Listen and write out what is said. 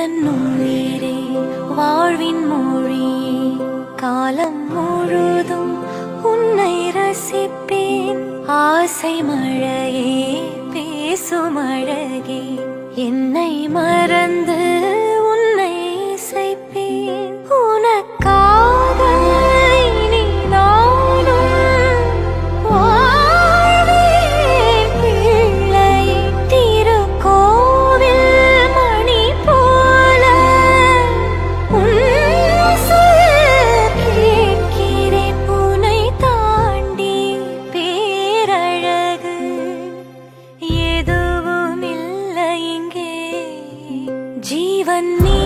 எந்தன் உயிரே வாழ்வின் மொழியே, காலம் முழுதும் உன்னை ரசிப்பேன். ஆசை மழையே பேசும் அழகே, என்னை மறந்து உன்னை இசைப்பேன். உனக்காக இனி நானும் வாழ்வேன் பிள்ளையே. திருக்கோவில் மணி போல உன் சொல் கேட்கிறேன். உன்னை தாண்டி பேரழகு எதுவும் இல்லை இங்கே. ஜீவன் நீ